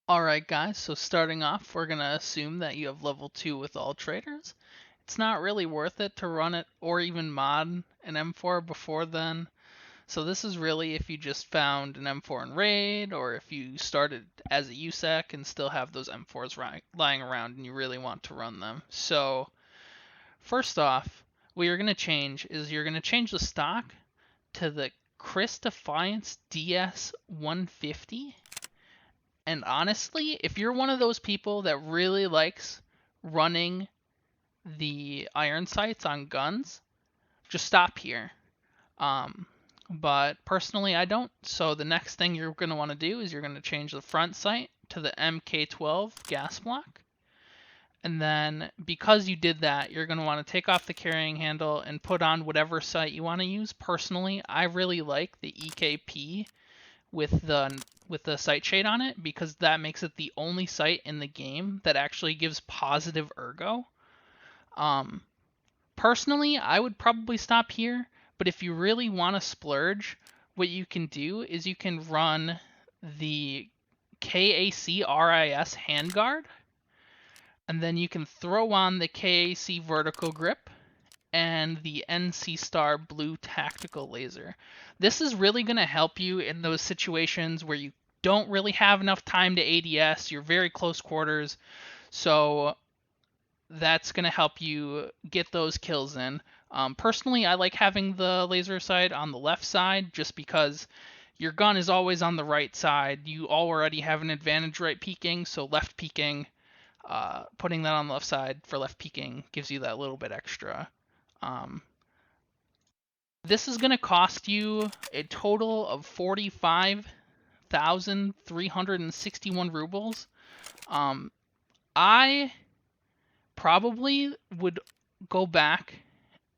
Alright guys, so starting off, we're going to assume that you have level 2 with all traders. It's not really worth it to run it or even mod an M4 before then. So this is really if you just found an M4 in raid, or if you started as a USEC and still have those M4s lying around and you really want to run them. So first off, what you're going to change is you're going to change the stock to the KRISS Defiance DS 150. And honestly, if you're one of those people that really likes running the iron sights on guns, just stop here. But personally, I don't. So the next thing you're going to want to do is you're going to change the front sight to the MK12 gas block. And then because you did that, you're going to want to take off the carrying handle and put on whatever sight you want to use. Personally, I really like the EKP with the sight shade on it because that makes it the only sight in the game that actually gives positive ergo. Personally, I would probably stop here, but if you really want to splurge, what you can do is you can run the KRISS handguard, and then you can throw on the KAC vertical grip and the NC Star blue tactical laser. This is really going to help you in those situations where you don't really have enough time to ADS, you're very close quarters, so that's going to help you get those kills in. Personally, I like having the laser sight on the left side just because your gun is always on the right side. You already have an advantage right peeking, so left peeking, putting that on the left side for left peeking gives you that little bit extra. This is going to cost you a total of 45,361 rubles. I probably would go back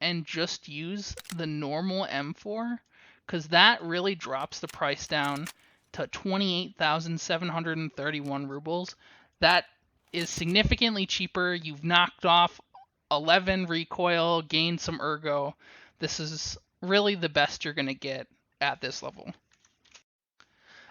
and just use the normal M4 because that really drops the price down to 28,731 rubles. That is significantly cheaper. You've knocked off 11 recoil, gained some ergo. This is really the best you're going to get at this level.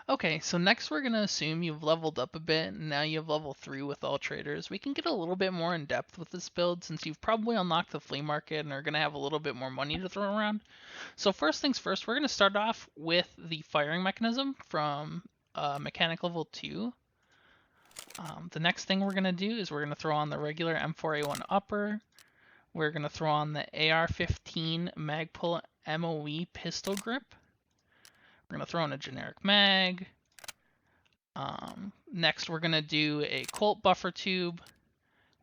Okay, so next we're going to assume you've leveled up a bit, and now you have level 3 with all traders. We can get a little bit more in depth with this build since you've probably unlocked the flea market and are going to have a little bit more money to throw around. So first things first, we're going to start off with the firing mechanism from mechanic level 2. The next thing we're going to do is we're going to throw on the regular M4A1 upper. We're going to throw on the AR-15 Magpul MOE pistol grip. We're going to throw in a generic mag. Next, we're going to do a Colt buffer tube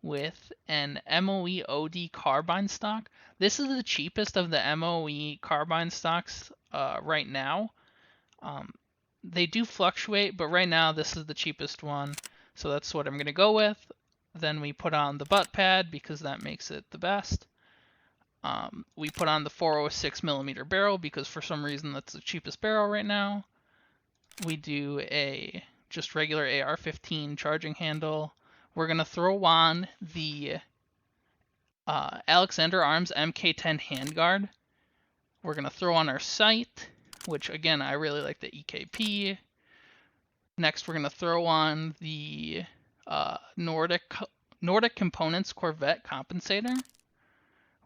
with an MOE OD carbine stock. This is the cheapest of the MOE carbine stocks right now. They do fluctuate, but right now this is the cheapest one. So that's what I'm going to go with. Then we put on the butt pad because that makes it the best. We put on the 406mm barrel because for some reason that's the cheapest barrel right now. We do a just regular AR-15 charging handle. We're going to throw on the Alexander Arms MK10 handguard. We're going to throw on our sight, which again, I really like the EKP. Next, we're going to throw on the Nordic Components Corvette compensator.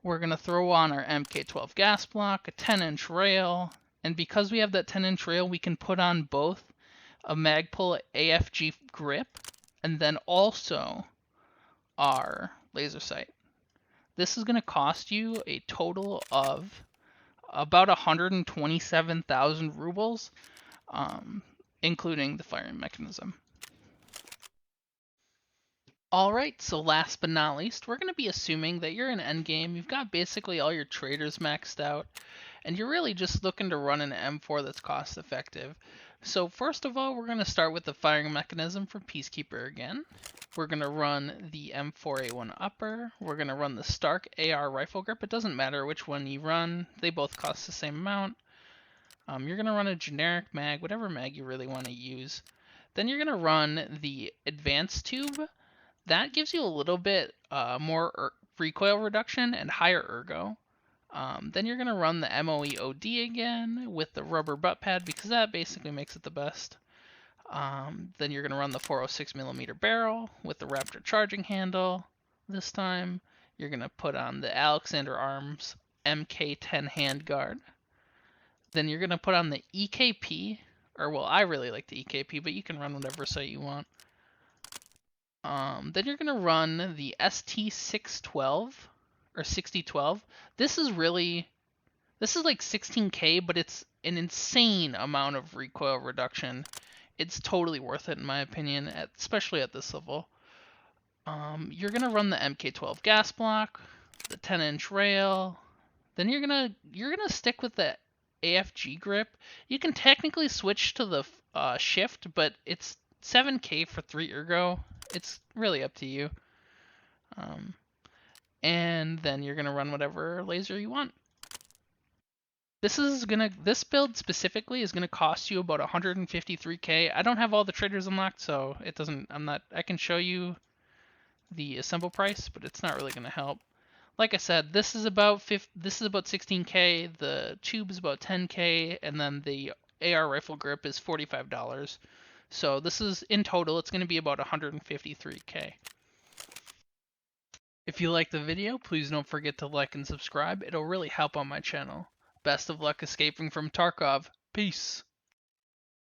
We're going to throw on our MK12 gas block, a 10-inch rail, and because we have that 10-inch rail, we can put on both a Magpul AFG grip and then also our laser sight. This is going to cost you a total of about 127,000 rubles, including the firing mechanism. Alright, so last but not least, we're going to be assuming that you're in endgame, you've got basically all your traders maxed out, and you're really just looking to run an M4 that's cost effective. So first of all, we're going to start with the firing mechanism for Peacekeeper again. We're going to run the M4A1 upper, we're going to run the Stark AR rifle grip. It doesn't matter which one you run, they both cost the same amount. You're going to run a generic mag, whatever mag you really want to use. Then you're going to run the advanced tube. That gives you a little bit more recoil reduction and higher ergo. Then you're going to run the MOE OD again with the rubber butt pad because that basically makes it the best. Then you're going to run the 406mm barrel with the Raptor charging handle. This time, you're going to put on the Alexander Arms MK10 handguard. Then you're going to put on the EKP, or well, I really like the EKP, but you can run whatever sight you want. Then you're going to run the ST612 or 6012. This is like 16K, but it's an insane amount of recoil reduction. It's totally worth it in my opinion, especially at this level. You're gonna run the MK12 gas block, the 10-inch rail. Then you're gonna stick with the AFG grip. You can technically switch to the shift, but it's 7K for 3 ergo. It's really up to you. And then you're gonna run whatever laser you want. This build specifically is gonna cost you about 153K. I don't have all the traders unlocked, so it doesn't. I can show you the assemble price, but it's not really gonna help. Like I said, this is about 16K. The tube is about 10K, and then the AR rifle grip is $45. So this is in total, it's gonna be about 153K. If you like the video, please don't forget to like and subscribe. It'll really help on my channel. Best of luck escaping from Tarkov. Peace.